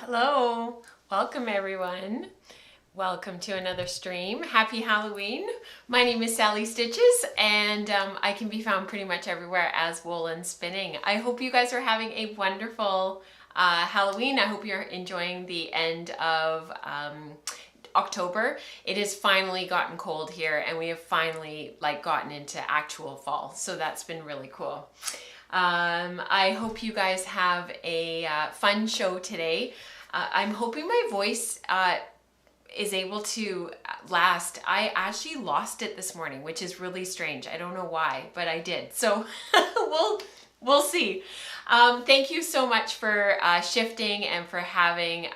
Hello. Welcome everyone. Welcome to another stream. Happy Halloween. My name is Sally Stitches and I can be found pretty much everywhere as Woolen Spinning. I hope you guys are having a wonderful Halloween. I hope you're enjoying the end of October. It has finally gotten cold here and we have finally gotten into actual fall. So that's been really cool. I hope you guys have a fun show today. I'm hoping my voice is able to last. I actually lost it this morning, which is really strange. I don't know why, but I did. So we'll see. Thank you so much for shifting and for having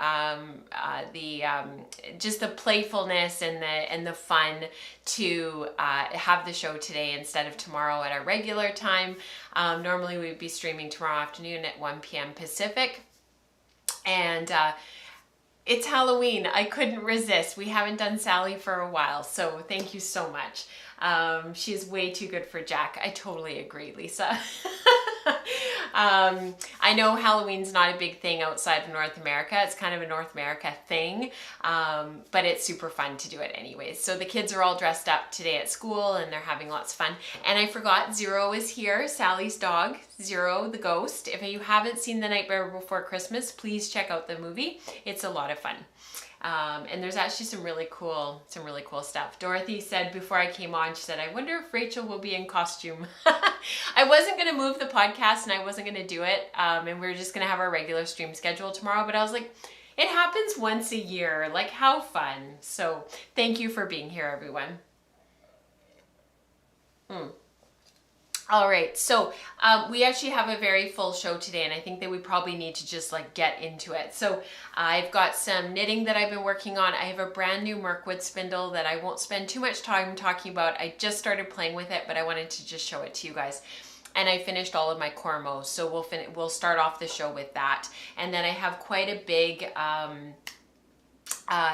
just the playfulness and the fun to have the show today instead of tomorrow at our regular time. Normally we'd be streaming tomorrow afternoon at 1 p.m. Pacific. And it's Halloween. I couldn't resist. We haven't done Sally for a while, so thank you so much. She's way too good for Jack. I totally agree, Lisa. I know Halloween's not a big thing outside of North America. It's kind of a North America thing, but it's super fun to do it anyways. So the kids are all dressed up today at school and they're having lots of fun. And I forgot, Zero is here, Sally's dog, Zero the ghost. If you haven't seen The Nightmare Before Christmas, please check out the movie. It's a lot of fun. And there's actually some really cool stuff. Dorothy said before I came on, she said, I wonder if Rachel will be in costume. I wasn't going to move the podcast and I wasn't going to do it. And we were just going to have our regular stream schedule tomorrow. But I was like, it happens once a year. Like, how fun. So thank you for being here, everyone. All right, so we actually have a very full show today and I think that we probably need to just get into it. So I've got some knitting that I've been working on. I have a brand new Mirkwood spindle that I won't spend too much time talking about. I just started playing with it, but I wanted to just show it to you guys. And I finished all of my Cormos, so we'll start off the show with that. And then I have quite a big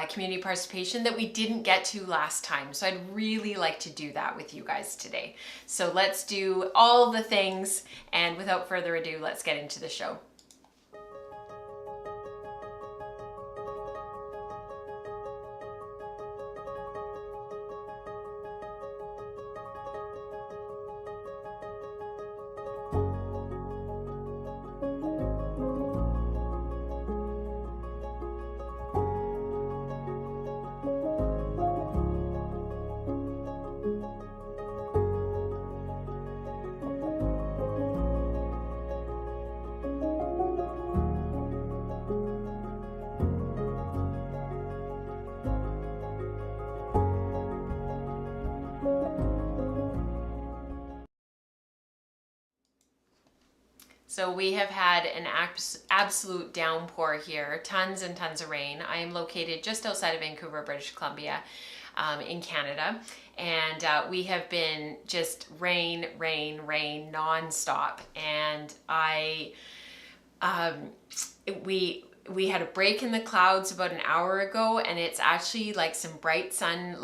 community participation that we didn't get to last time. So I'd really like to do that with you guys today. So let's do all the things, and without further ado, let's get into the show. So we have had an absolute downpour here, tons and tons of rain. I am located just outside of Vancouver, British Columbia, in Canada. And we have been just rain nonstop. And we had a break in the clouds about an hour ago, and it's actually some bright sun,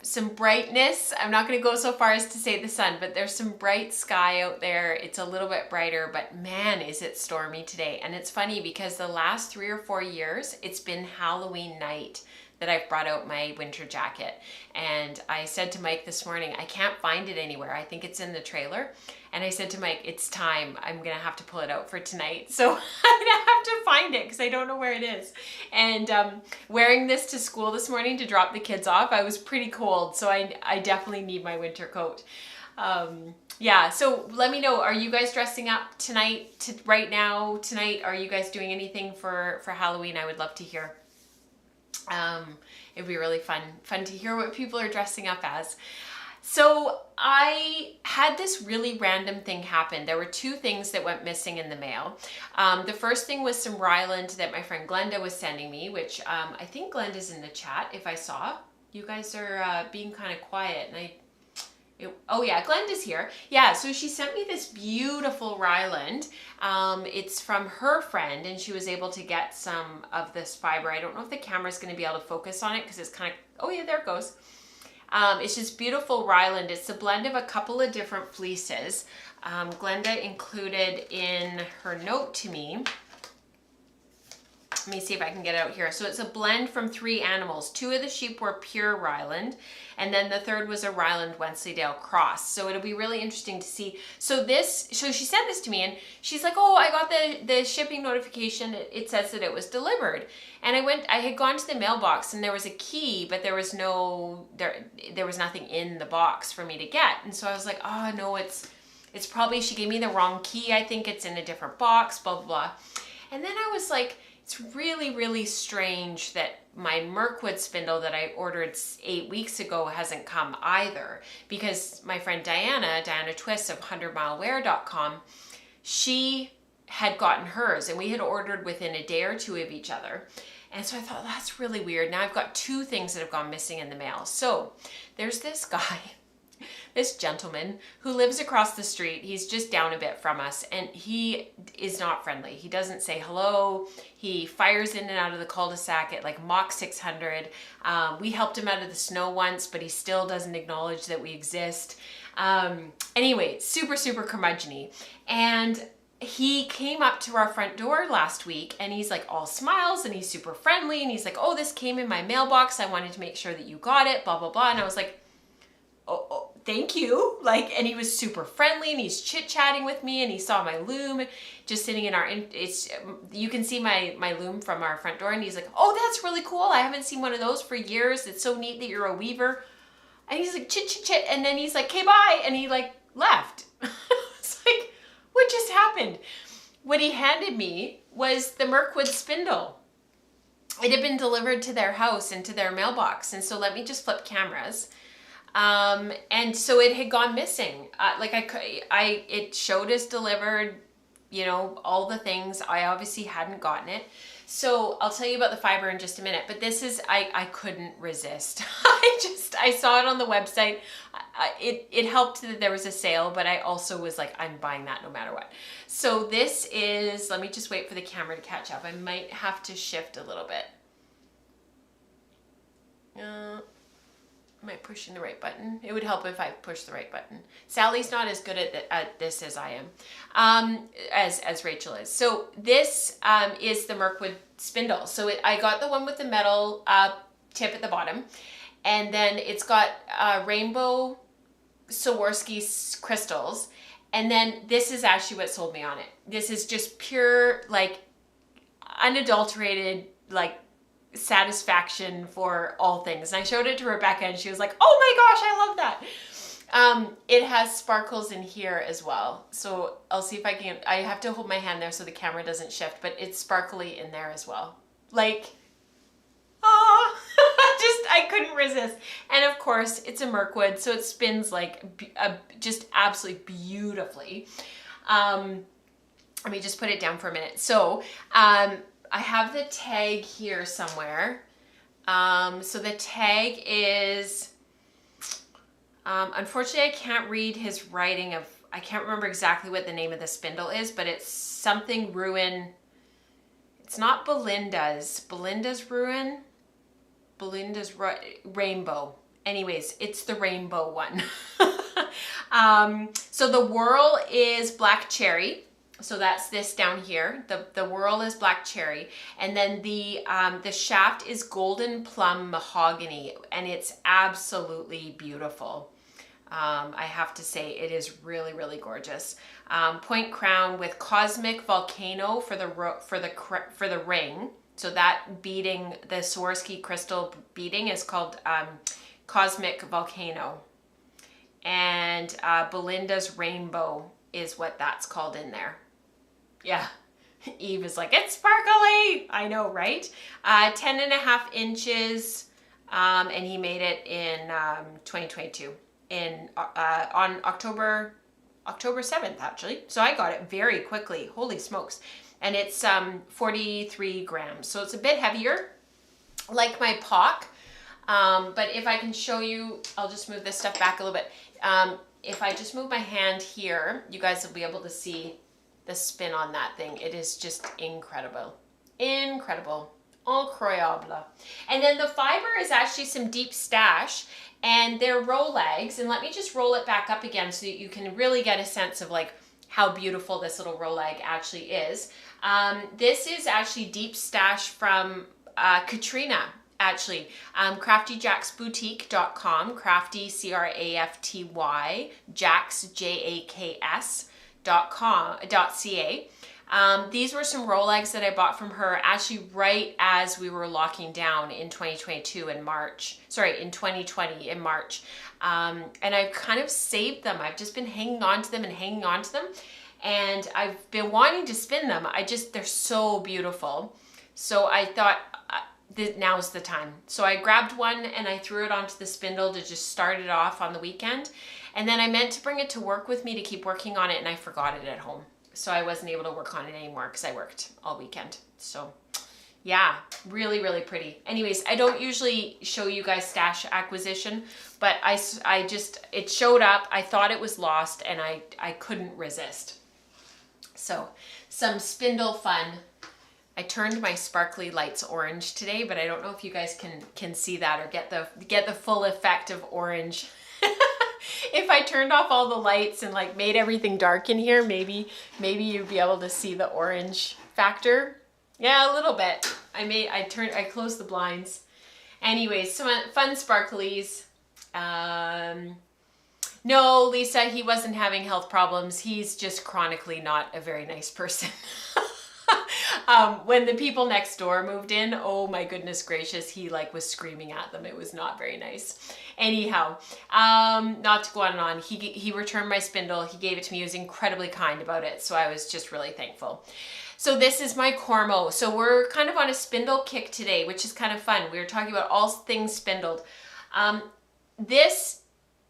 some brightness. I'm not going to go so far as to say the sun, but there's some bright sky out there. It's a little bit brighter, but man, is it stormy today. And it's funny because the last 3 or 4 years, it's been Halloween night that I've brought out my winter jacket. And I said to Mike this morning, I can't find it anywhere. I think it's in the trailer. And I said to Mike, it's time. I'm going to have to pull it out for tonight. So I'm going to have to find it because I don't know where it is. And wearing this to school this morning to drop the kids off, I was pretty cold. So I definitely need my winter coat. Yeah, so let me know, are you guys dressing up tonight, right now, tonight? Are you guys doing anything for Halloween? I would love to hear. It'd be really fun to hear what people are dressing up as. So I had this really random thing happen. There were 2 things that went missing in the mail. The first thing was some Ryland that my friend Glenda was sending me, which I think Glenda's in the chat if I saw. You guys are being kind of quiet, and oh yeah, Glenda's here. Yeah, so she sent me this beautiful Ryland. It's from her friend, and she was able to get some of this fiber. I don't know if the camera's going to be able to focus on it because it's kind of, oh yeah, there it goes. It's just beautiful Ryland. It's a blend of a couple of different fleeces. Glenda included in her note to me Let me see if I can get it out here. So it's a blend from 3 animals. 2 of the sheep were pure Ryland, and then the third was a Ryland Wensleydale cross. So it'll be really interesting to see. So she sent this to me, and she's like, oh, I got the shipping notification. It says that it was delivered. And I had gone to the mailbox, and there was a key, but there was there was nothing in the box for me to get. And so I was like, oh no, it's probably, she gave me the wrong key. I think it's in a different box, blah, blah, blah. And then I was like, it's really, really strange that my Mirkwood spindle that I ordered 8 weeks ago hasn't come either, because my friend Diana Twist of 100milewear.com, she had gotten hers, and we had ordered within a day or 2 of each other. And so I thought, that's really weird. Now I've got 2 things that have gone missing in the mail. So there's this guy, this gentleman who lives across the street. He's just down a bit from us, and he is not friendly. He doesn't say hello. He fires in and out of the cul-de-sac at like Mach 600. We helped him out of the snow once, but he still doesn't acknowledge that we exist. Anyway, super, super curmudgeon-y. And he came up to our front door last week, and he's like all smiles, and he's super friendly, and he's like, oh, this came in my mailbox. I wanted to make sure that you got it, blah, blah, blah. And I was like, oh, thank you. Like, and he was super friendly, and he's chit-chatting with me, and he saw my loom just sitting in you can see my loom from our front door, and he's like, oh, that's really cool. I haven't seen one of those for years. It's so neat that you're a weaver. And he's like, chit, chit, chit. And then he's like, okay, bye. And he like left. It's like, what just happened? What he handed me was the Mirkwood spindle. It had been delivered to their house and to their mailbox. And so let me just flip cameras. And so it had gone missing. It showed as delivered, you know, all the things. I obviously hadn't gotten it. So I'll tell you about the fiber in just a minute, but this is, I couldn't resist. I saw it on the website. It helped that there was a sale, but I also was like, I'm buying that no matter what. So this is, let me just wait for the camera to catch up. I might have to shift a little bit. Am I pushing the right button? It would help if I push the right button. Sally's not as good at this as I am, as Rachel is. So this is the Mirkwood spindle. So I got the one with the metal tip at the bottom, and then it's got rainbow Swarovski crystals, and then this is actually what sold me on it. This is just pure, like, unadulterated, like, satisfaction for all things. And I showed it to Rebecca, and she was like, oh my gosh, I love that. It has sparkles in here as well. So I'll see if I can, I have to hold my hand there so the camera doesn't shift, but it's sparkly in there as well. Like, oh, I couldn't resist. And of course it's a Mirkwood, so it spins like just absolutely beautifully. Let me just put it down for a minute. So, I have the tag here somewhere. So the tag is, unfortunately I can't read his writing I can't remember exactly what the name of the spindle is, but it's something ruin. It's not Belinda's ruin. Belinda's rainbow. Anyways, it's the rainbow one. So the whorl is black cherry. So that's this down here. The whorl is black cherry, and then the shaft is golden plum mahogany, and it's absolutely beautiful. I have to say, it is really, really gorgeous. Point crown with cosmic volcano for the ring. So that beading, the Swarovski crystal beading, is called cosmic volcano, and Belinda's rainbow is what that's called in there. Yeah, Eve is like, it's sparkly. I know, right? 10.5 inches, and he made it in 2022 on October 7th, actually. So I got it very quickly. Holy smokes. And it's 43 grams. So it's a bit heavier, like my POC. But if I can show you, I'll just move this stuff back a little bit. If I just move my hand here, you guys will be able to see the spin on that thing. It is just incredible. Incredible. Incroyable. And then the fiber is actually some deep stash, and they're Rolags. And let me just roll it back up again so that you can really get a sense of like how beautiful this little Rolag actually is. This is actually deep stash from Katrina, actually. CraftyJaksBoutique.com, Crafty, C-R-A-F-T-Y, Jaks, J-A-K-S.ca. These were some Rolags that I bought from her actually right as we were locking down in 2022 in March. Sorry, in 2020 in March. And I've kind of saved them. I've just been hanging on to them and hanging on to them. And I've been wanting to spin them. They're so beautiful. So I thought now's the time. So I grabbed one and I threw it onto the spindle to just start it off on the weekend. And then I meant to bring it to work with me to keep working on it, and I forgot it at home. So I wasn't able to work on it anymore because I worked all weekend. So yeah, really, really pretty. Anyways, I don't usually show you guys stash acquisition, but it showed up. I thought it was lost and I couldn't resist. So some spindle fun. I turned my sparkly lights orange today, but I don't know if you guys can see that or get the full effect of orange. If I turned off all the lights and like made everything dark in here, maybe you'd be able to see the orange factor. Yeah, a little bit. I closed the blinds. Anyways, some fun sparklies. No, Lisa, he wasn't having health problems. He's just chronically not a very nice person. When the people next door moved in, oh my goodness gracious, he like was screaming at them. It was not very nice. Anyhow, not to go on and on, he returned my spindle. He gave it to me. He was incredibly kind about it. So I was just really thankful. So this is my Cormo. So we're kind of on a spindle kick today, which is kind of fun. We were talking about all things spindled.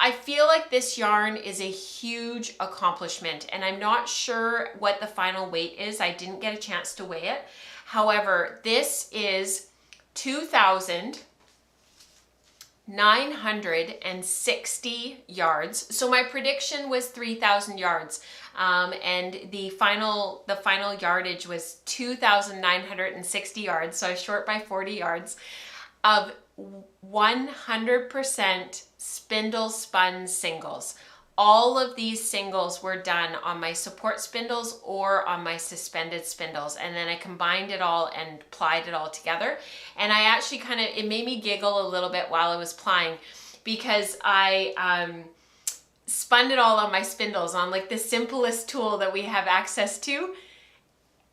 I feel like this yarn is a huge accomplishment, and I'm not sure what the final weight is. I didn't get a chance to weigh it. However, this is 2,960 yards. So my prediction was 3,000 yards, and the final yardage was 2,960 yards. So I was short by 40 yards of 100% spindle spun singles. All of these singles were done on my support spindles or on my suspended spindles, and then I combined it all and plied it all together. And I actually it made me giggle a little bit while I was plying, because I spun it all on my spindles on like the simplest tool that we have access to,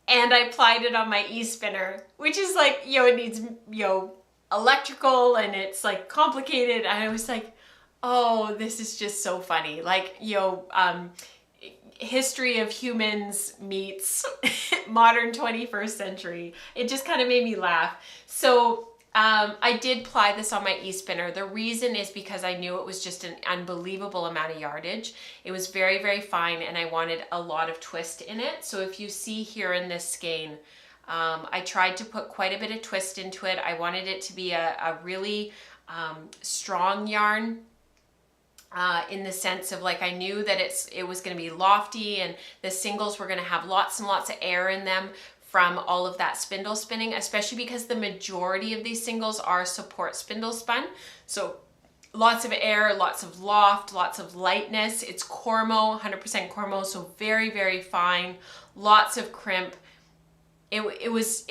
and I plied it on my e-spinner, which is like, it needs, electrical, and it's like complicated. And I was like, oh, this is just so funny. Like, history of humans meets modern 21st century. It just kind of made me laugh. So I did ply this on my e-spinner. The reason is because I knew it was just an unbelievable amount of yardage. It was very, very fine, and I wanted a lot of twist in it. So if you see here in this skein, I tried to put quite a bit of twist into it. I wanted it to be a really strong yarn, in the sense of like, I knew that it was going to be lofty, and the singles were going to have lots and lots of air in them from all of that spindle spinning, especially because the majority of these singles are support spindle spun. So lots of air, lots of loft, lots of lightness. It's Cormo, 100% Cormo, so very, very fine, lots of crimp. It was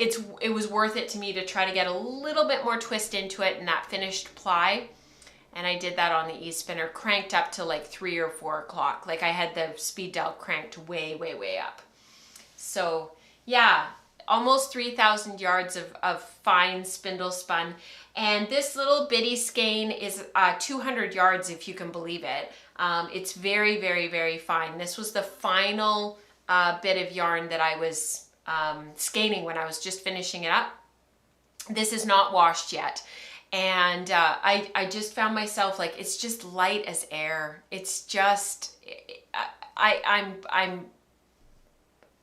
worth it to me to try to get a little bit more twist into it in that finished ply. And I did that on the e-spinner, cranked up to like 3 or 4 o'clock. Like I had the speed dial cranked way, way, way up. So yeah, almost 3,000 yards of fine spindle spun. And this little bitty skein is 200 yards, if you can believe it. It's very, very, very fine. This was the final bit of yarn that I was skeining when I was just finishing it up. This is not washed yet. And I just found myself like, it's just light as air. It's just,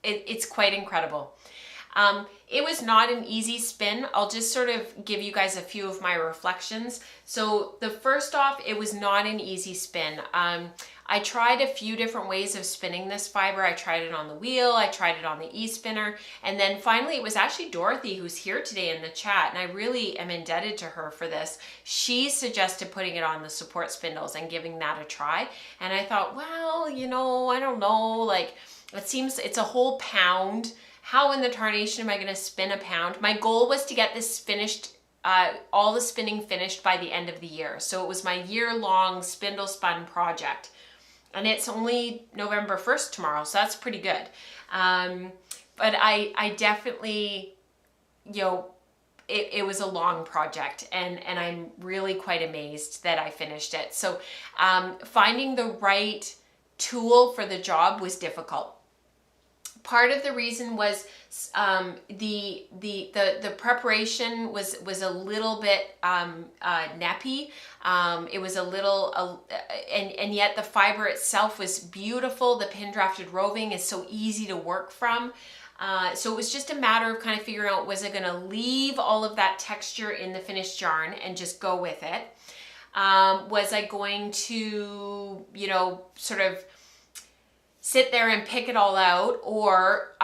it's quite incredible. It was not an easy spin. I'll just sort of give you guys a few of my reflections. So the first off, it was not an easy spin. I tried a few different ways of spinning this fiber. I tried it on the wheel, I tried it on the e-spinner, and then finally it was actually Dorothy, who's here today in the chat, and I really am indebted to her for this. She suggested putting it on the support spindles and giving that a try, and I thought, well, I don't know, like, It seems it's a whole pound. How in the tarnation am I going to spin a pound? My goal was to get this finished, all the spinning finished by the end of the year. So it was my year-long spindle spun project. And it's only November 1st tomorrow, so that's pretty good. But I definitely, it was a long project, and I'm really quite amazed that I finished it. So finding the right tool for the job was difficult. Part of the reason was the preparation was a little bit nappy. It was a little, and yet the fiber itself was beautiful. The pin drafted roving is so easy to work from. So it was just a matter of kind of figuring out, was I going to leave all of that texture in the finished yarn and just go with it? Was I going to, sort of sit there and pick it all out, or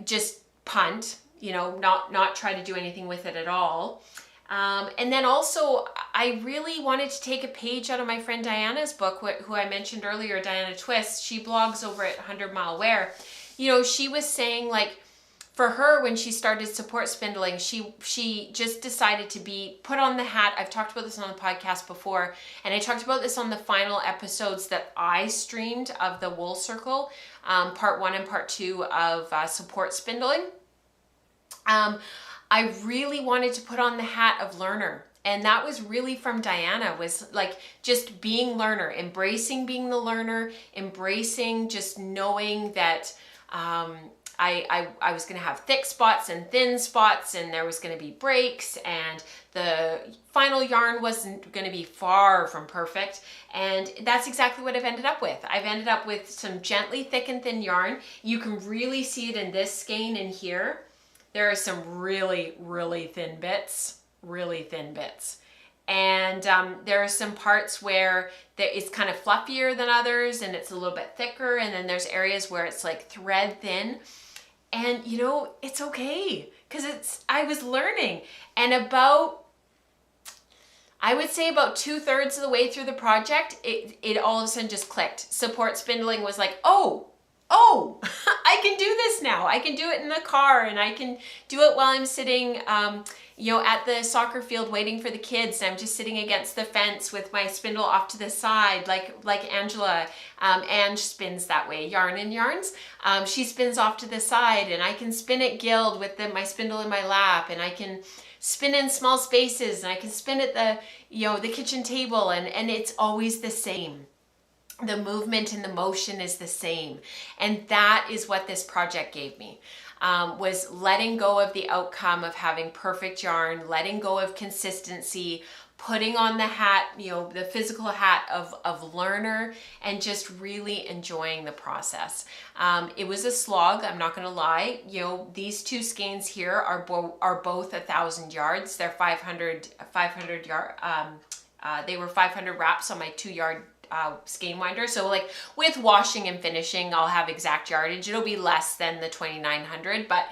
just punt, not try to do anything with it at all? And then also, I really wanted to take a page out of my friend Diana's book, who I mentioned earlier, Diana Twist. She blogs over at 100 Mile Wear. She was saying, like, for her, when she started support spindling, she just decided to put on the hat. I've talked about this on the podcast before, and I talked about this on the final episodes that I streamed of the Wool Circle, part 1 and part 2 of support spindling. I really wanted to put on the hat of learner. And that was really from Diana, was like just being learner, embracing being the learner, embracing just knowing that I was going to have thick spots and thin spots, and there was going to be breaks, and the final yarn wasn't going to be far from perfect. And that's exactly what I've ended up with. I've ended up with some gently thick and thin yarn. You can really see it in this skein in here. There are some really, really thin bits. And there are some parts where it's kind of fluffier than others, and it's a little bit thicker, and then there's areas where it's like thread thin. And it's okay, because I was learning. And I would say about 2/3 of the way through the project, it all of a sudden just clicked. Support spindling was like, oh, I can do this now. I can do it in the car, and I can do it while I'm sitting, at the soccer field waiting for the kids. I'm just sitting against the fence with my spindle off to the side, like Angela. Ange spins that way, Yarn and Yarns. She spins off to the side, and I can spin at Guild with my spindle in my lap, and I can spin in small spaces, and I can spin at the kitchen table, and it's always the same. The movement and the motion is the same. And that is what this project gave me, was letting go of the outcome of having perfect yarn, letting go of consistency, putting on the hat, the physical hat of learner, and just really enjoying the process. It was a slog, I'm not gonna lie. These two skeins here are both 1,000 yards. They're 500 yard, they were 500 wraps on my 2-yard skein winder. So like with washing and finishing, I'll have exact yardage. It'll be less than the 2,900, but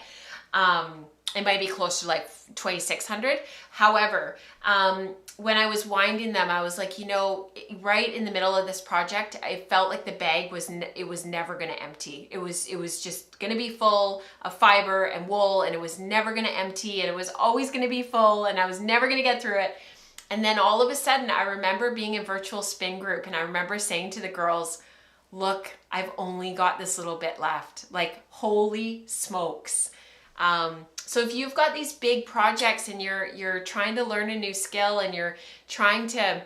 it might be close to like 2,600. However, when I was winding them, I was like, right in the middle of this project, I felt like the bag was never going to empty. It was just going to be full of fiber and wool, and it was never going to empty, and it was always going to be full, and I was never going to get through it. And then all of a sudden, I remember being in virtual spin group, and I remember saying to the girls, look, I've only got this little bit left. Like, holy smokes. So if you've got these big projects and you're trying to learn a new skill, and you're trying to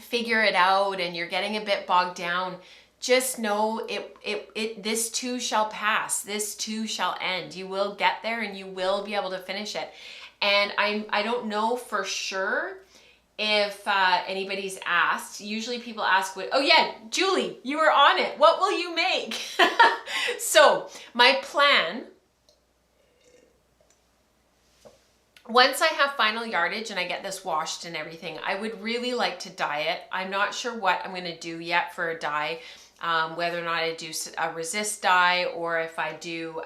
figure it out, and you're getting a bit bogged down, just know this too shall pass. This too shall end. You will get there, and you will be able to finish it. And I don't know for sure if anybody's asked. Usually people ask, oh yeah, Julie, you were on it. What will you make? So my plan, once I have final yardage and I get this washed and everything, I would really like to dye it. I'm not sure what I'm going to do yet for a dye, whether or not I do a resist dye or if I do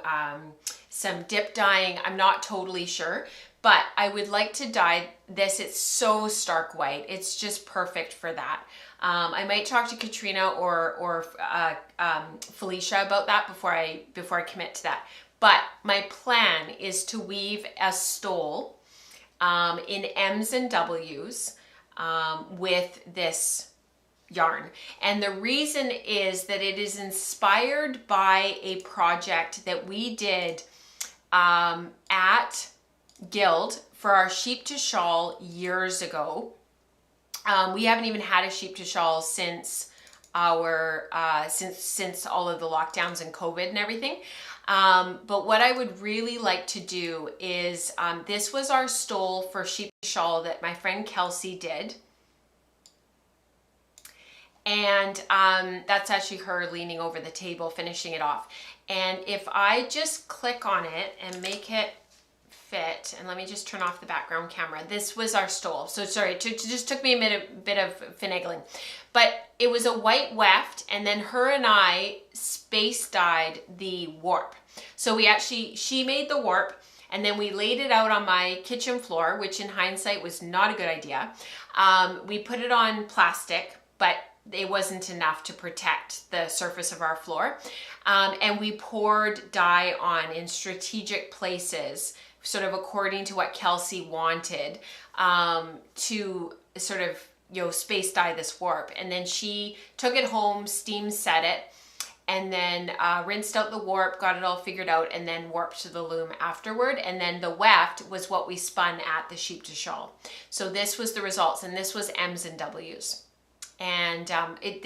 some dip dyeing. I'm not totally sure. But I would like to dye this. It's so stark white. It's just perfect for that. I might talk to Katrina or Felicia about that before I commit to that. But my plan is to weave a stole in M's and W's with this yarn. And the reason is that it is inspired by a project that we did at Guild for our sheep to shawl years ago. We haven't even had a sheep to shawl since our since all of the lockdowns and COVID and everything. But what I would really like to do is this was our stole for sheep to shawl that my friend Kelsey did. And that's actually her leaning over the table finishing it off. And if I just click on it and make it fit, and let me just turn off the background camera. This was our stole. So sorry, it just took me a bit of finagling. But it was a white weft, and then her and I space dyed the warp. So she made the warp, and then we laid it out on my kitchen floor, which in hindsight was not a good idea. We put it on plastic, but it wasn't enough to protect the surface of our floor. And we poured dye on in strategic places, sort of according to what Kelsey wanted, to sort of, space dye this warp. And then she took it home, steam set it, and then rinsed out the warp, got it all figured out, and then warped to the loom afterward. And then the weft was what we spun at the sheep to shawl. So this was the results, and this was M's and W's. And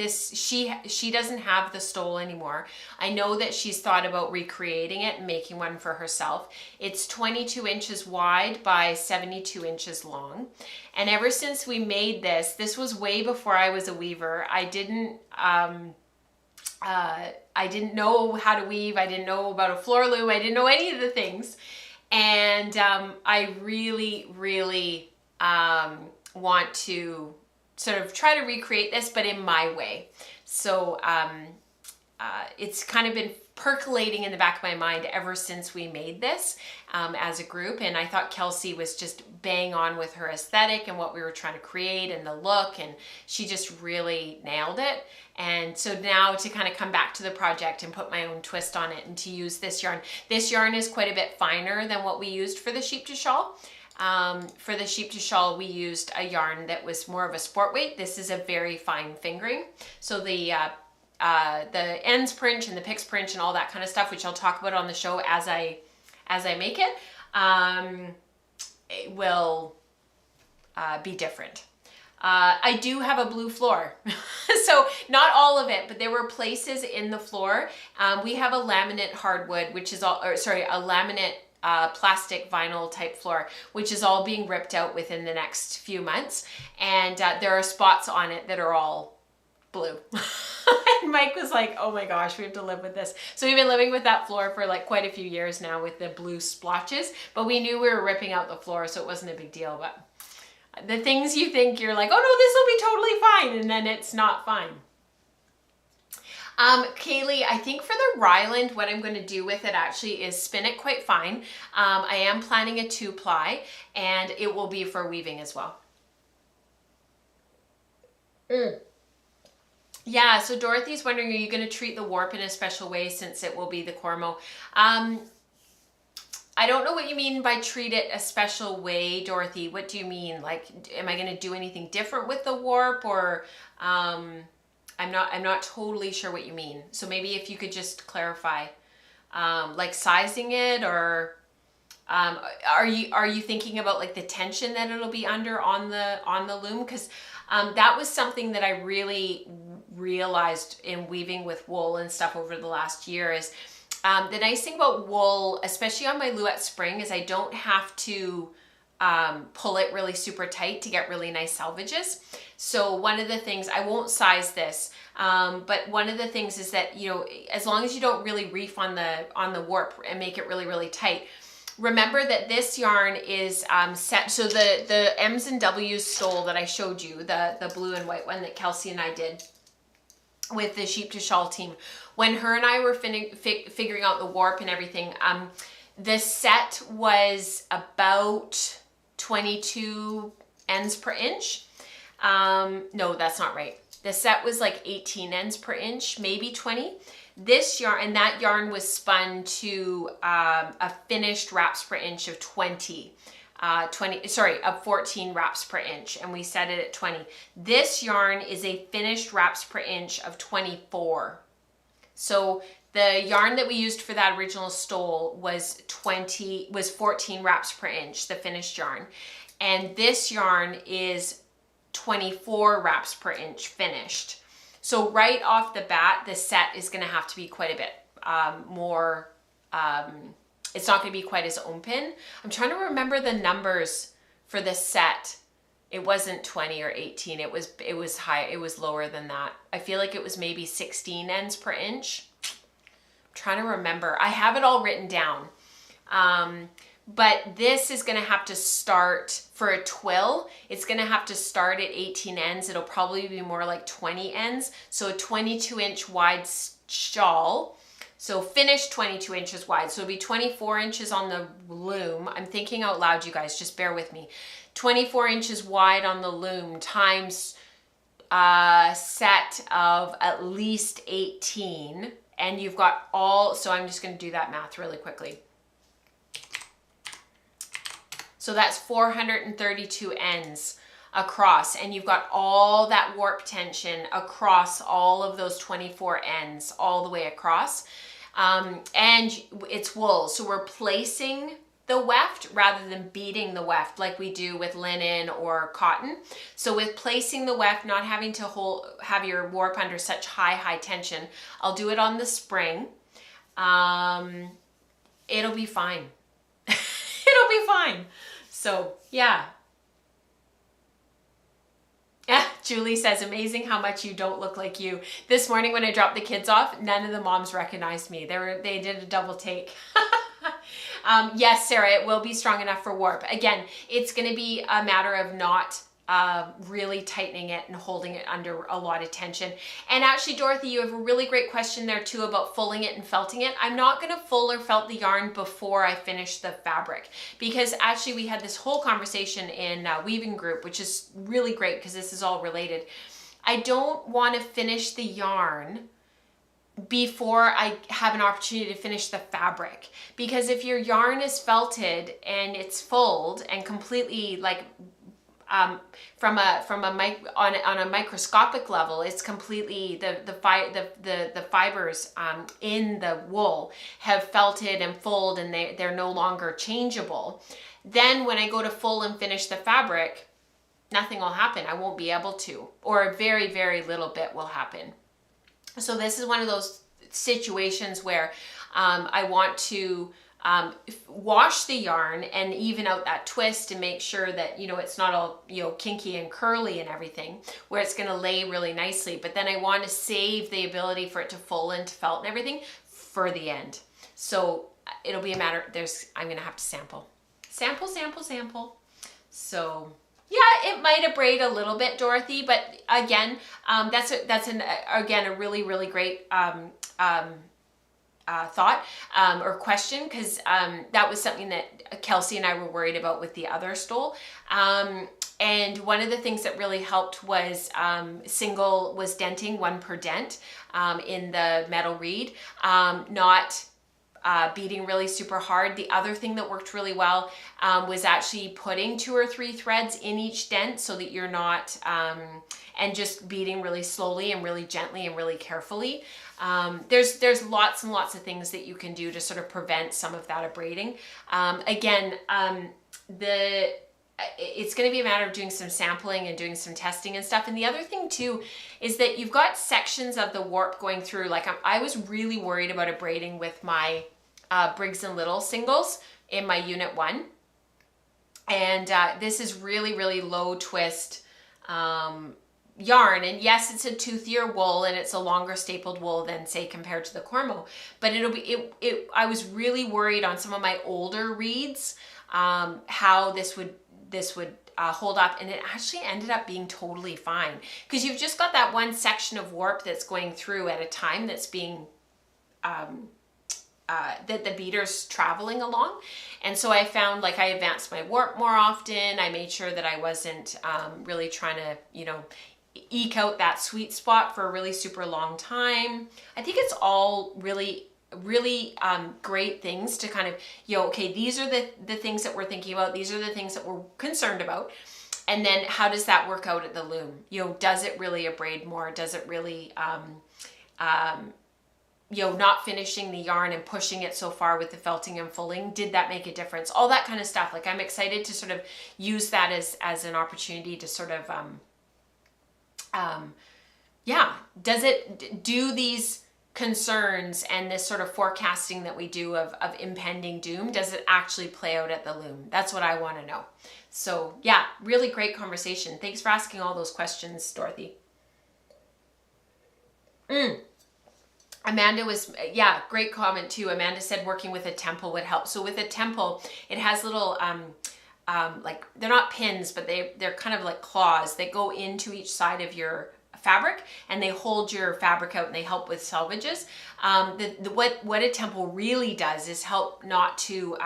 she doesn't have the stole anymore. I know that she's thought about recreating it and making one for herself. It's 22 inches wide by 72 inches long. And ever since we made this was way before I was a weaver. I didn't know how to weave. I didn't know about a floor loom. I didn't know any of the things. And I really, really want to sort of try to recreate this, but in my way. So it's kind of been percolating in the back of my mind ever since we made this as a group. And I thought Kelsey was just bang on with her aesthetic and what we were trying to create and the look, and she just really nailed it. And so now to kind of come back to the project and put my own twist on it and to use this yarn. This yarn is quite a bit finer than what we used for the sheep to shawl. For the sheep to shawl, we used a yarn that was more of a sport weight. This is a very fine fingering. So the ends per inch and the picks per inch and all that kind of stuff, which I'll talk about on the show as I make it, it will be different. I do have a blue floor. So not all of it, but there were places in the floor. We have a laminate hardwood, which is all, or sorry, a laminate plastic vinyl type floor, which is all being ripped out within the next few months. And there are spots on it that are all blue. And Mike was like, oh my gosh, we have to live with this. So we've been living with that floor for like quite a few years now with the blue splotches, but we knew we were ripping out the floor, so it wasn't a big deal. But the things you think you're like, oh no, this will be totally fine, and then it's not fine. Kaylee, I think for the Ryland, what I'm going to do with it actually is spin it quite fine. I am planning a 2-ply, and it will be for weaving as well. Yeah, so Dorothy's wondering, are you going to treat the warp in a special way since it will be the Cormo? I don't know what you mean by treat it a special way, Dorothy. What do you mean? Like, am I going to do anything different with the warp, or I'm not totally sure what you mean. So maybe if you could just clarify, like sizing it, or are you thinking about like the tension that it'll be under on the loom? Because that was something that I really realized in weaving with wool and stuff over the last year is the nice thing about wool, especially on my Louette Spring, is I don't have to pull it really super tight to get really nice salvages. So one of the things, I won't size this, but one of the things is that, as long as you don't really reef on the warp and make it really, really tight, remember that this yarn is set, so the M's and W's stole that I showed you, the blue and white one that Kelsey and I did with the Sheep to Shawl team, when her and I were figuring out the warp and everything, the set was about 22 ends per inch. No, that's not right. The set was like 18 ends per inch, maybe 20. This yarn, and that yarn was spun to a finished wraps per inch of 14 wraps per inch, and we set it at 20. This yarn is a finished wraps per inch of 24. So the yarn that we used for that original stole was 14 wraps per inch, the finished yarn. And this yarn is 24 wraps per inch finished. So right off the bat, the set is going to have to be quite a bit more, it's not going to be quite as open. I'm trying to remember the numbers for the set. It wasn't 20 or 18. It was high. It was lower than that. I feel like it was maybe 16 ends per inch. I'm trying to remember. I have it all written down. But this is going to have to start for a twill. It's going to have to start at 18 ends. It'll probably be more like 20 ends. So a 22-inch wide shawl. So finished 22 inches wide. So it'll be 24 inches on the loom. I'm thinking out loud, you guys, just bear with me. 24 inches wide on the loom times a set of at least 18. And you've got all, so I'm just going to do that math really quickly. So that's 432 ends across, and you've got all that warp tension across all of those 24 ends all the way across. And it's wool, so we're placing the weft rather than beating the weft like we do with linen or cotton. So with placing the weft, not having to have your warp under such high tension, I'll do it on the spring. It'll be fine. It'll be fine. So yeah. Julie says, amazing how much you don't look like you. This morning when I dropped the kids off, none of the moms recognized me. They did a double take. Yes, Sarah, it will be strong enough for warp. Again, it's going to be a matter of not really tightening it and holding it under a lot of tension. And actually, Dorothy, you have a really great question there too about fulling it and felting it. I'm not going to full or felt the yarn before I finish the fabric, because actually we had this whole conversation in weaving group, which is really great because this is all related. I don't want to finish the yarn before I have an opportunity to finish the fabric, because if your yarn is felted and it's fulled and completely like on a microscopic level, it's completely the fibers in the wool have felted and fulled, and they're no longer changeable. Then when I go to full and finish the fabric, nothing will happen. I won't be able to, or a very, very little bit will happen. So this is one of those situations where I want to wash the yarn and even out that twist and make sure that, you know, it's not all, you know, kinky and curly and everything, where it's going to lay really nicely. But then I want to save the ability for it to full and to felt and everything for the end. So it'll be a matter, I'm going to have to sample. So yeah, it might abrade a little bit, Dorothy, but again, that's a really, really great thought or question, because that was something that Kelsey and I were worried about with the other stole. And one of the things that really helped was single was denting, one per dent in the metal reed, not beating really super hard. The other thing that worked really well was actually putting 2 or 3 threads in each dent so that you're not, and just beating really slowly and really gently and really carefully. There's lots and lots of things that you can do to sort of prevent some of that abrading. Again, it's going to be a matter of doing some sampling and doing some testing and stuff. And the other thing too is that you've got sections of the warp going through. Like I was really worried about abrading with my Briggs & Little singles in my Unit 1. And this is really, really low twist yarn, and yes, it's a toothier wool and it's a longer stapled wool than, say, compared to the Cormo, but I was really worried on some of my older reeds how this would hold up, and it actually ended up being totally fine, because you've just got that one section of warp that's going through at a time that's being that the beater's traveling along. And so I found, like, I advanced my warp more often. I made sure that I wasn't really trying to, you know, eke out that sweet spot for a really super long time. I think it's all really great things to kind of, okay, these are the things that we're thinking about. These are the things that we're concerned about. And then how does that work out at the loom? Does it really abrade more? Does it really, not finishing the yarn and pushing it so far with the felting and fulling, did that make a difference? All that kind of stuff. Like, I'm excited to sort of use that as an opportunity to sort of, does it do these concerns and this sort of forecasting that we do of impending doom, does it actually play out at the loom? That's what I want to know. So yeah, really great conversation. Thanks for asking all those questions, Dorothy. Amanda was, great comment too. Amanda said working with a temple would help. So with a temple, it has little, like, they're not pins, but they're kind of like claws that go into each side of your fabric, and they hold your fabric out and they help with salvages. What a temple really does is help not to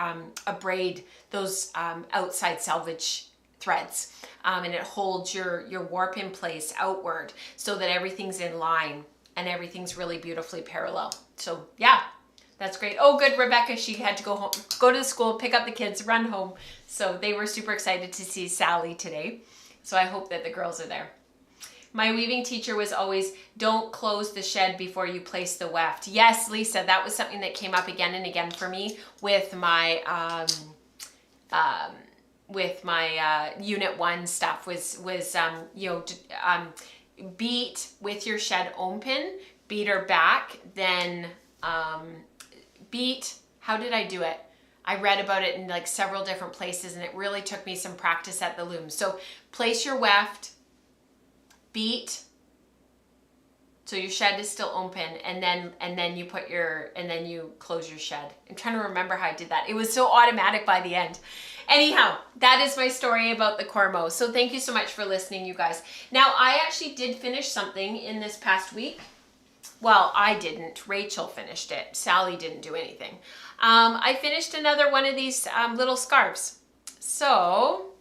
abrade those outside salvage threads, and it holds your warp in place outward so that everything's in line and everything's really beautifully parallel. So yeah, that's great. Oh, good, Rebecca, she had to go home, go to the school, pick up the kids, run home. So they were super excited to see Sally today. So I hope that the girls are there. My weaving teacher was always, don't close the shed before you place the weft. Yes, Lisa, that was something that came up again and again for me with my Unit 1 stuff was beat with your shed open, beat her back, then beat, how did I do it? I read about it in like several different places, and it really took me some practice at the loom. So place your weft, beat, so your shed is still open, and then you put then you close your shed. I'm trying to remember how I did that. It was so automatic by the end. Anyhow, that is my story about the Cormo. So thank you so much for listening, you guys. Now, I actually did finish something in this past week. Well, I didn't. Rachel finished it. Sally didn't do anything. I finished another one of these little scarves. So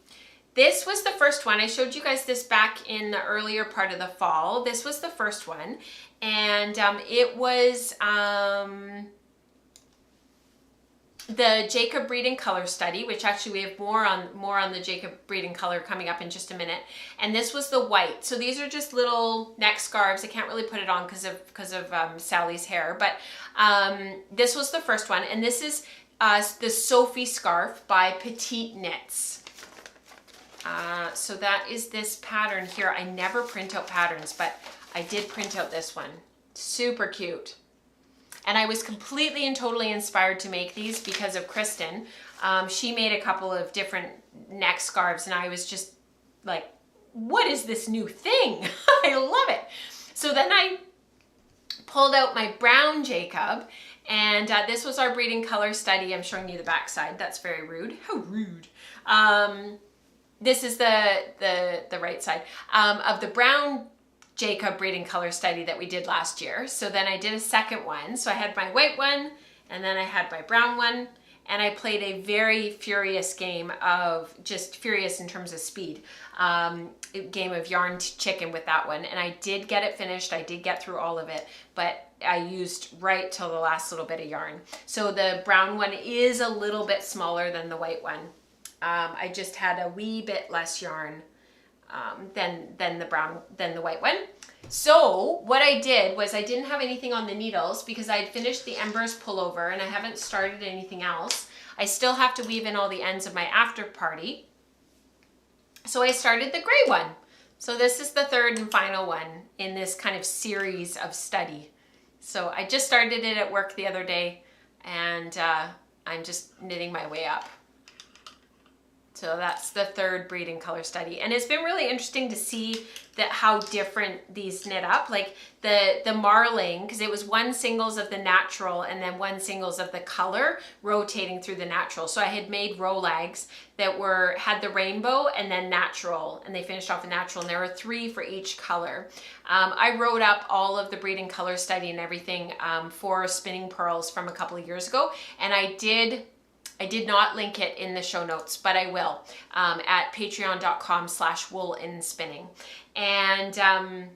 this was the first one. I showed you guys this back in the earlier part of the fall. This was the first one, and it was the Jacob Breed and Color study, which actually we have more on the Jacob Breed and Color coming up in just a minute. And this was the white. So these are just little neck scarves. I can't really put it on because of Sally's hair, but this was the first one, and this is the Sophie scarf by Petite Knits. So that is this pattern here. I never print out patterns, but I did print out this one. Super cute. And I was completely and totally inspired to make these because of Kristen. She made a couple of different neck scarves, and I was just like, what is this new thing? I love it. So then I pulled out my brown Jacob, and this was our Breed and Color study. I'm showing you the back side. That's very rude. How rude. This is the right side of the brown Jacob Breed and Color study that we did last year. So then I did a second one. So I had my white one, and then I had my brown one, and I played a very furious game of, just furious in terms of speed, game of yarn chicken with that one. And I did get it finished. I did get through all of it, but I used right till the last little bit of yarn. So the brown one is a little bit smaller than the white one. I just had a wee bit less yarn than the white one. So what I did was I didn't have anything on the needles because I had finished the Embers pullover and I haven't started anything else. I still have to weave in all the ends of my after party. So I started the gray one. So this is the third and final one in this kind of series of study. So I just started it at work the other day, and I'm just knitting my way up. So that's the third Breed and Color study. And it's been really interesting to see that how different these knit up. Like the marling, because it was one singles of the natural and then one singles of the color rotating through the natural. So I had made Rolags that had the rainbow and then natural, and they finished off in natural, and there were 3 for each color. I wrote up all of the Breed and Color study and everything for Spinning Pearls from a couple of years ago, and I did I did not link it in the show notes, but I will, at patreon.com/WnS. And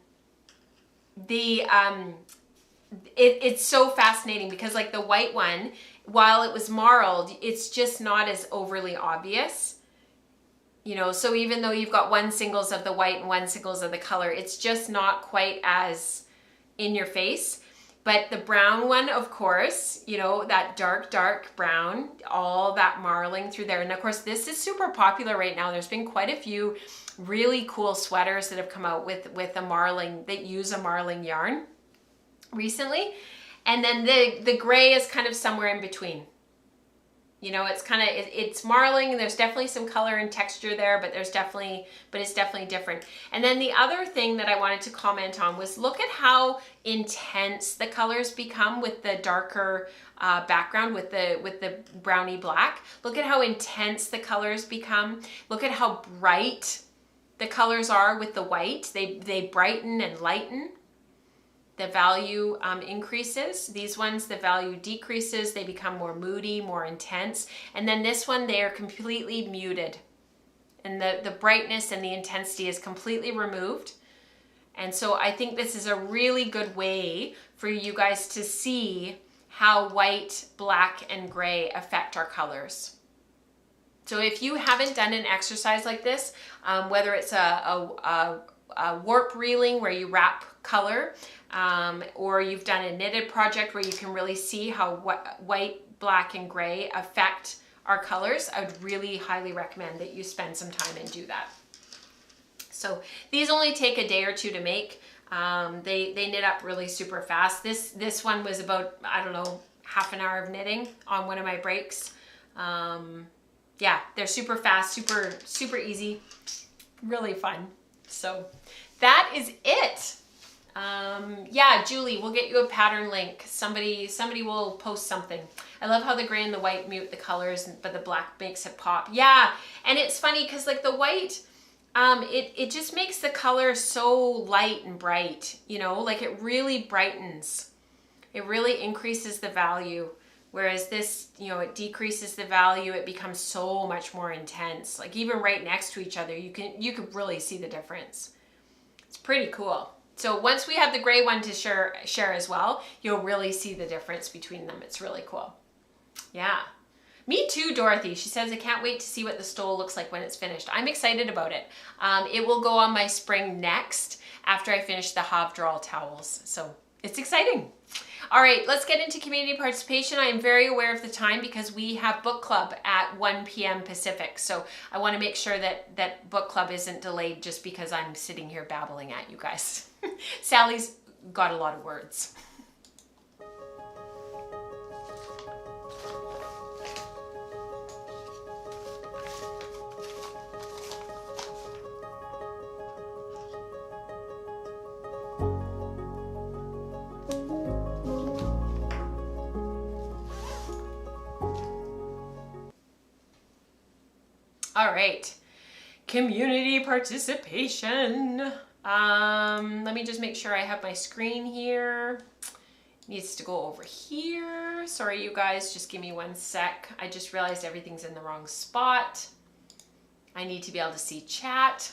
it's so fascinating because like the white one, while it was marled, it's just not as overly obvious. You know, so even though you've got one singles of the white and one singles of the color, it's just not quite as in your face. But the brown one, of course, you know, that dark brown, all that marling through there. And of course, this is super popular right now. There's been quite a few really cool sweaters that have come out with a marling, that use a marling yarn recently. And then the gray is kind of somewhere in between. You know, it's kind of, it's marling, and there's definitely some color and texture there, but it's definitely different. And then the other thing that I wanted to comment on was look at how intense the colors become with the darker background, with the browny black. Look at how intense the colors become. Look at how bright the colors are with the white. They brighten and lighten. The value increases. These ones, the value decreases. They become more moody, more intense. And then this one, they are completely muted. And the brightness and the intensity is completely removed. And so I think this is a really good way for you guys to see how white, black, and gray affect our colors. So if you haven't done an exercise like this, whether it's a warp reeling where you wrap color, or you've done a knitted project where you can really see how white, black, and gray affect our colors, I would really highly recommend that you spend some time and do that. So these only take a day or two to make. They knit up really super fast. This one was about, I don't know, half an hour of knitting on one of my breaks. Yeah, they're super fast, super easy, really fun. So that is it. Yeah, Julie, we'll get you a pattern link. Somebody will post something. I love how the gray and the white mute the colors, but the black makes it pop. Yeah, and it's funny because like the white, it just makes the color so light and bright, you know, like it really brightens. It really increases the value. Whereas this, you know, it decreases the value. It becomes so much more intense. Like even right next to each other, you could really see the difference. It's pretty cool. So once we have the gray one to share as well, you'll really see the difference between them. It's really cool. Yeah. Me too, Dorothy. She says, I can't wait to see what the stole looks like when it's finished. I'm excited about it. It will go on my spring next after I finish the Havdral towels. So it's exciting. All right, let's get into community participation. I am very aware of the time because we have book club at 1 p.m. Pacific. So I want to make sure that book club isn't delayed just because I'm sitting here babbling at you guys. Sally's got a lot of words. All right, community participation. Let me just make sure I have my screen here. Needs to go over here. Sorry, you guys, just give me 1 sec. I just realized everything's in the wrong spot. I need to be able to see chat.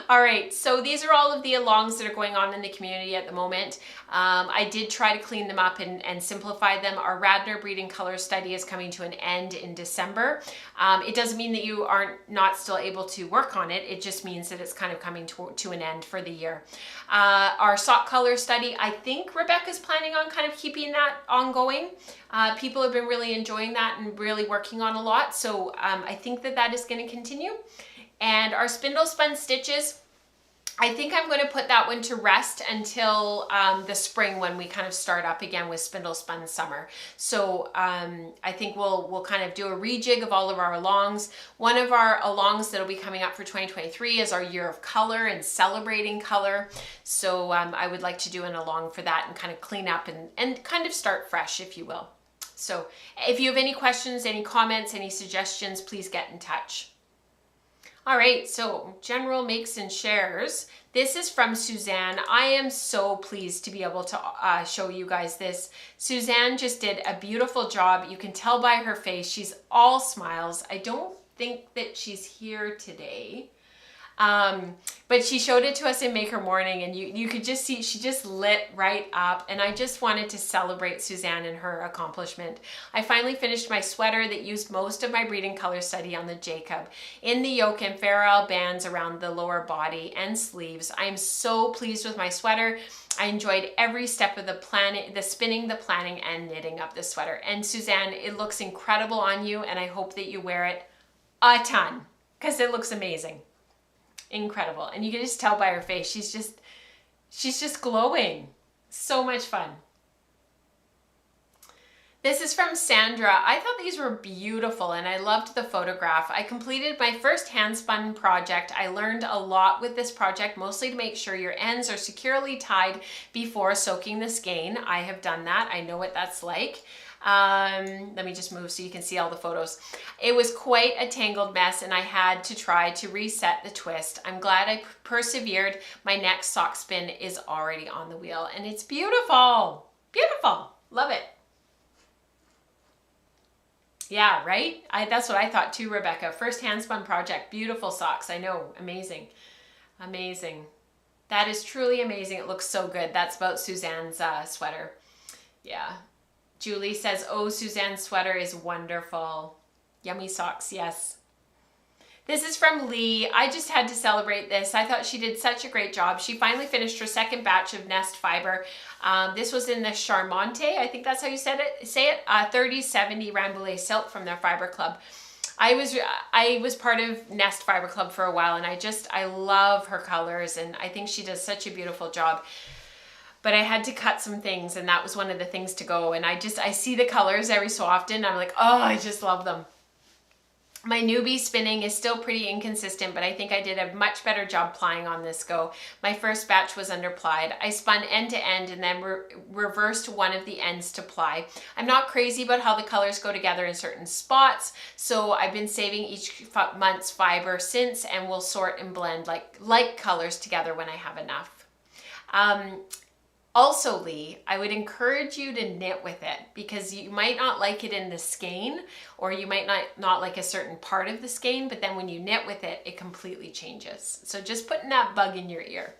All right, so these are all of the alongs that are going on in the community at the moment. I did try to clean them up and simplify them. Our Radnor breeding color study is coming to an end in December. It doesn't mean that you are not still able to work on it. It just means that it's kind of coming to an end for the year. Our sock color study, I think Rebecca's planning on kind of keeping that ongoing. People have been really enjoying that and really working on a lot. So I think that is going to continue. And our spindle spun stitches, I think I'm going to put that one to rest until the spring when we kind of start up again with spindle spun summer. So I think we'll kind of do a rejig of all of our alongs. One of our alongs that'll be coming up for 2023 is our year of color and celebrating color. So I would like to do an along for that and kind of clean up and kind of start fresh, if you will. So if you have any questions, any comments, any suggestions, please get in touch. All right, so general makes and shares. This is from Suzanne. I am so pleased to be able to show you guys this. Suzanne just did a beautiful job. You can tell by her face, she's all smiles. I don't think that she's here today. But she showed it to us in Maker Morning, and you could just see she just lit right up, and I just wanted to celebrate Suzanne and her accomplishment. I finally finished my sweater that used most of my breeding color study on the Jacob in the yoke and ferrule bands around the lower body and sleeves. I am so pleased with my sweater. I enjoyed every step of the planning, the spinning, the planning, and knitting up this sweater. And Suzanne, it looks incredible on you, and I hope that you wear it a ton because it looks amazing. Incredible. And you can just tell by her face, she's just glowing. So much fun. This is from Sandra. I thought these were beautiful and I loved the photograph. I completed my first hand-spun project. I learned a lot with this project, mostly to make sure your ends are securely tied before soaking the skein. I have done that. I know what that's like. Let me just move so you can see all the photos. It was quite a tangled mess and I had to try to reset the twist. I'm glad I persevered. My next sock spin is already on the wheel and it's beautiful. Beautiful. Love it. Yeah, right? That's what I thought too, Rebecca. First hand-spun project. Beautiful socks. I know. Amazing. Amazing. That is truly amazing. It looks so good. That's about Suzanne's sweater. Yeah. Julie says, oh, Suzanne's sweater is wonderful. Yummy socks, yes. This is from Lee. I just had to celebrate this. I thought she did such a great job. She finally finished her second batch of Nest fiber. This was in the Charmante, I think that's how you say it, 3070 Rambouillet silk from their fiber club. I was part of Nest Fiber Club for a while and I love her colors and I think she does such a beautiful job. But I had to cut some things and that was one of the things to go. And I see the colors every so often. I'm like, oh, I just love them. My newbie spinning is still pretty inconsistent, but I think I did a much better job plying on this go. My first batch was underplied. I spun end to end and then reversed one of the ends to ply. I'm not crazy about how the colors go together in certain spots, so I've been saving each month's fiber since and will sort and blend like colors together when I have enough. Also, Lee, I would encourage you to knit with it because you might not like it in the skein or you might not like a certain part of the skein, but then when you knit with it, it completely changes. So just putting that bug in your ear.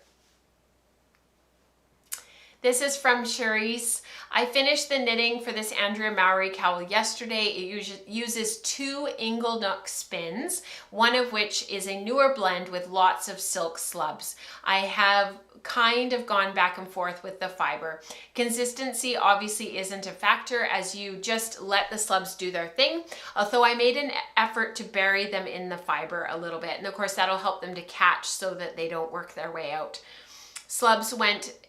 This is from Charisse. I finished the knitting for this Andrea Mowry cowl yesterday. It uses 2 Inglenook spins, one of which is a newer blend with lots of silk slubs. I have kind of gone back and forth with the fiber. Consistency obviously isn't a factor as you just let the slubs do their thing, although I made an effort to bury them in the fiber a little bit. And of course that'll help them to catch so that they don't work their way out. Slubs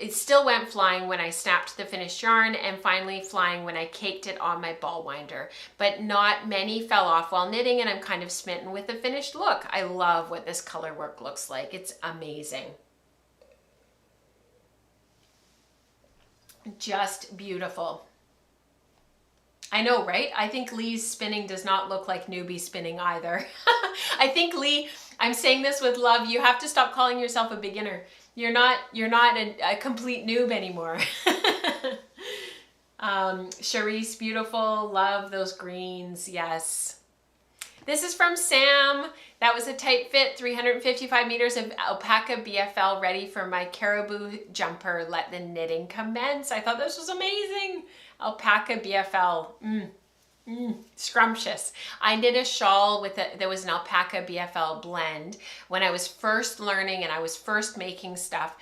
still went flying when I snapped the finished yarn and finally flying when I caked it on my ball winder, but not many fell off while knitting and I'm kind of smitten with the finished look. I love what this color work looks like. It's amazing. Just beautiful. I know, right? I think Lee's spinning does not look like newbie spinning either. I think Lee, I'm saying this with love, you have to stop calling yourself a beginner. You're not a complete noob anymore. Charisse, beautiful, love those greens, yes. This is from Sam. That was a tight fit, 355 meters of alpaca BFL ready for my caribou jumper. Let the knitting commence. I thought this was amazing. Alpaca BFL, scrumptious. I knit a shawl there was an alpaca BFL blend when I was first learning and I was first making stuff.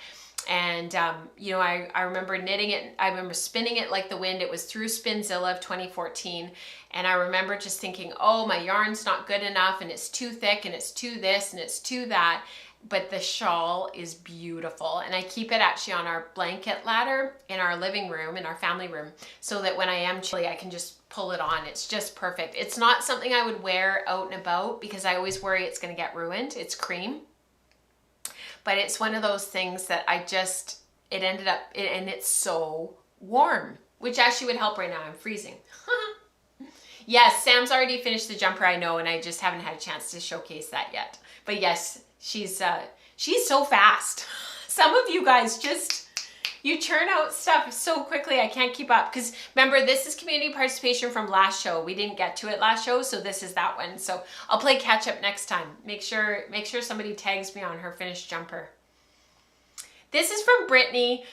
And, you know, I remember knitting it, I remember spinning it like the wind. It was through Spinzilla of 2014. And I remember just thinking, oh, my yarn's not good enough and it's too thick and it's too this and it's too that. But the shawl is beautiful. And I keep it actually on our blanket ladder in our living room, in our family room, so that when I am chilly, I can just pull it on. It's just perfect. It's not something I would wear out and about because I always worry it's going to get ruined. It's cream. But it's one of those things that it ended up, and it's so warm, which actually would help right now. I'm freezing. Yes, Sam's already finished the jumper, I know, and I just haven't had a chance to showcase that yet. But yes, she's so fast. Some of you guys you churn out stuff so quickly, I can't keep up. Because remember, this is community participation from last show. We didn't get to it last show, so this is that one. So I'll play catch up next time. Make sure somebody tags me on her finished jumper. This is from Brittany.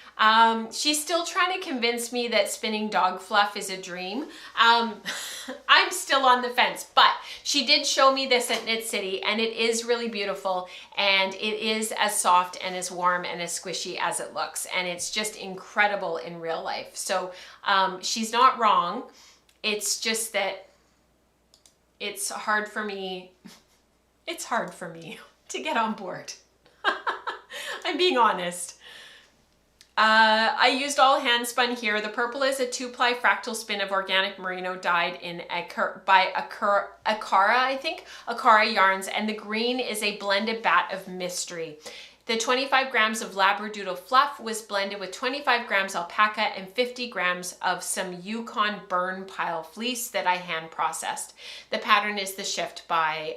She's still trying to convince me that spinning dog fluff is a dream. I'm still on the fence, but she did show me this at Knit City, and it is really beautiful, and it is as soft and as warm and as squishy as it looks, and it's just incredible in real life. So she's not wrong. It's just that it's hard for me. It's hard for me to get on board. I'm being honest. I used all hand spun here. The purple is a 2-ply fractal spin of organic merino dyed in by Akara, I think, Akara yarns, and the green is a blended bat of mystery. The 25 grams of Labradoodle fluff was blended with 25 grams alpaca and 50 grams of some Yukon burn pile fleece that I hand processed. The pattern is The Shift by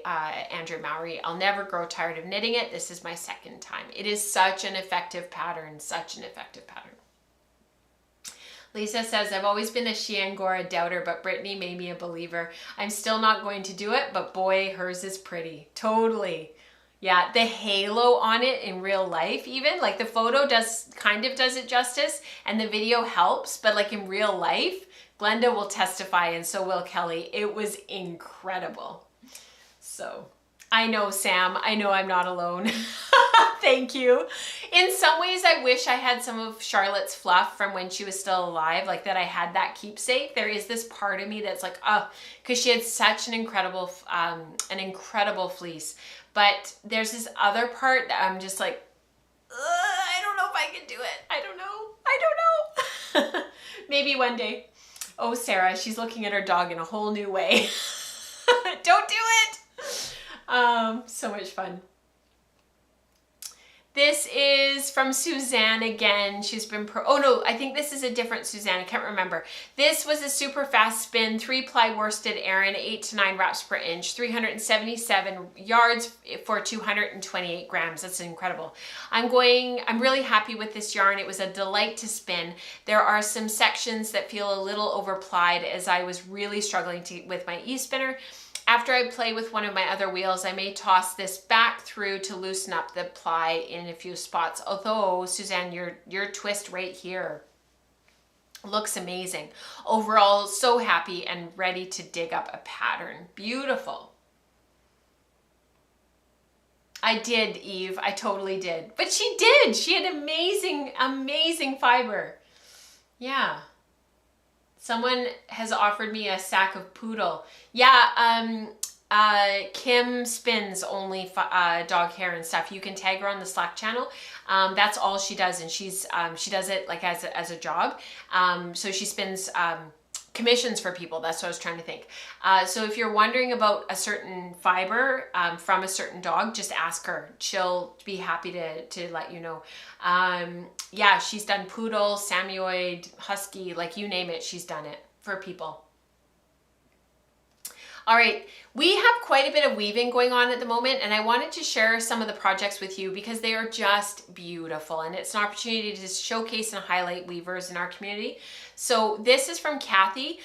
Andrew Mowry. I'll never grow tired of knitting it. This is my second time. It is such an effective pattern, such an effective pattern. Lisa says, I've always been a She-Angora doubter, but Brittany made me a believer. I'm still not going to do it, but boy, hers is pretty. Totally. Yeah, the halo on it in real life, even like the photo kind of does it justice, and the video helps, but like in real life, Glenda will testify, and so will Kelly. It was incredible. So I know, Sam, I know I'm not alone. Thank you. In some ways, I wish I had some of Charlotte's fluff from when she was still alive, like that I had that keepsake. There is this part of me that's like, oh, because she had such an incredible fleece. But there's this other part that I'm just like, I don't know if I can do it. I don't know. Maybe one day. Oh, Sarah, she's looking at her dog in a whole new way. Don't do it. So much fun. This is from Suzanne again. She's been oh no, I think this is a different Suzanne. I can't remember. This was a super fast spin, 3-ply worsted Aran, 8 to 9 wraps per inch, 377 yards for 228 grams. That's incredible. I'm really happy with this yarn. It was a delight to spin. There are some sections that feel a little overplied as I was really struggling with my e-spinner. After I play with one of my other wheels, I may toss this back through to loosen up the ply in a few spots. Although, Suzanne, your twist right here looks amazing. Overall, so happy and ready to dig up a pattern. Beautiful. I did, Eve. I totally did. But she did. She had amazing, amazing fiber. Yeah. Someone has offered me a sack of poodle. Yeah, Kim spins only dog hair and stuff. You can tag her on the Slack channel. That's all she does, and she does it like as a job. So she spins commissions for people. That's what I was trying to think. So if you're wondering about a certain fiber from a certain dog, just ask her. She'll be happy to let you know. Yeah, she's done poodle, Samoyed, husky, like you name it, she's done it for people. All right, we have quite a bit of weaving going on at the moment, and I wanted to share some of the projects with you because they are just beautiful, and it's an opportunity to showcase and highlight weavers in our community. So this is from Kathy.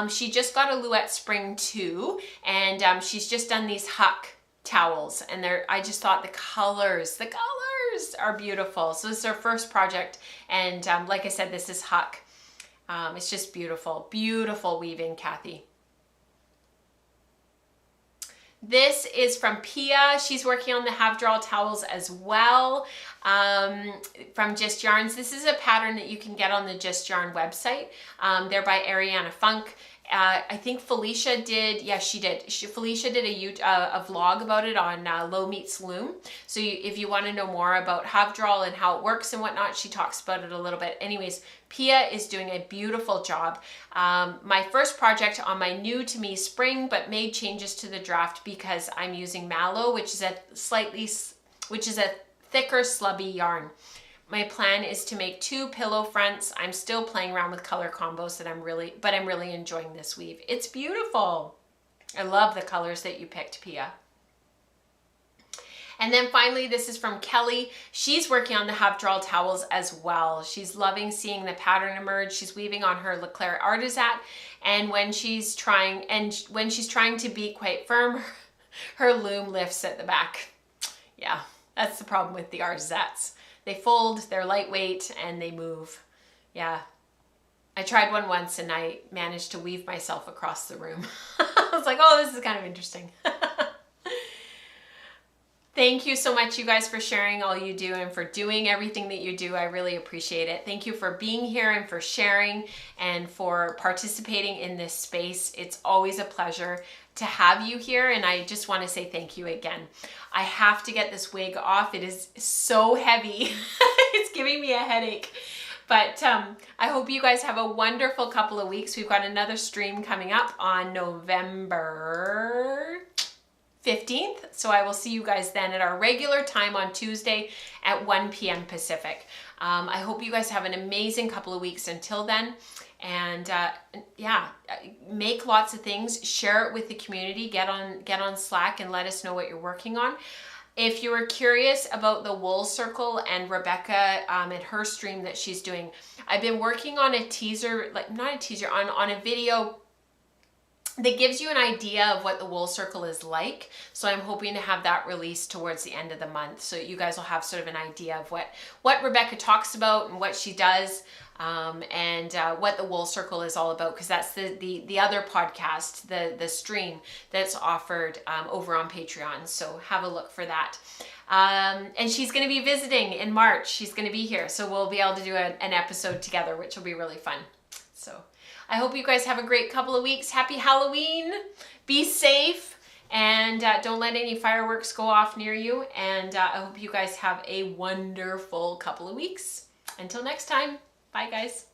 She just got a Louette Spring 2, and she's just done these Huck towels, and I just thought the colors are beautiful. So this is our first project, and like I said, this is Huck. It's just beautiful, beautiful weaving, Kathy. This is from Pia. She's working on the half draw towels as well, from Just Yarns. This is a pattern that you can get on the Just Yarn website. They're by Ariana Funk. I think Felicia did, yeah, she did. Felicia did a vlog about it on Low Meets Loom. So if you want to know more about half draw and how it works and whatnot, she talks about it a little bit. Anyways, Pia is doing a beautiful job. My first project on my new to me spring, but made changes to the draft because I'm using mallow, which is a thicker slubby yarn. My plan is to make 2 pillow fronts. I'm still playing around with color combos that I'm really enjoying this weave. It's beautiful. I love the colors that you picked, Pia. And then finally, this is from Kelly. She's working on the half drawl towels as well. She's loving seeing the pattern emerge. She's weaving on her Leclerc Artisat, and when she's trying to be quite firm, her loom lifts at the back. Yeah, that's the problem with the Artisats. They fold, they're lightweight, and they move. Yeah. I tried one once and I managed to weave myself across the room. I was like, oh, this is kind of interesting. Thank you so much, you guys, for sharing all you do and for doing everything that you do. I really appreciate it. Thank you for being here and for sharing and for participating in this space. It's always a pleasure to have you here, and I just want to say thank you again. I have to get this wig off. It is so heavy. It's giving me a headache. But I hope you guys have a wonderful couple of weeks. We've got another stream coming up on November 15th. So I will see you guys then at our regular time on Tuesday at 1 p.m. Pacific. I hope you guys have an amazing couple of weeks until then. And yeah, make lots of things, share it with the community, get on Slack and let us know what you're working on. If you were curious about the wool circle and Rebecca and her stream that she's doing, I've been working on a teaser, on a video that gives you an idea of what the wool circle is like. So I'm hoping to have that released towards the end of the month, so you guys will have sort of an idea of what Rebecca talks about and what she does, and what the wool circle is all about, because that's the other podcast, the stream that's offered over on Patreon. So have a look for that. And she's going to be visiting in March. She's going to be here, so we'll be able to do an episode together, which will be really fun. So I hope you guys have a great couple of weeks. Happy Halloween. Be safe, and don't let any fireworks go off near you. And I hope you guys have a wonderful couple of weeks. Until next time. Bye, guys.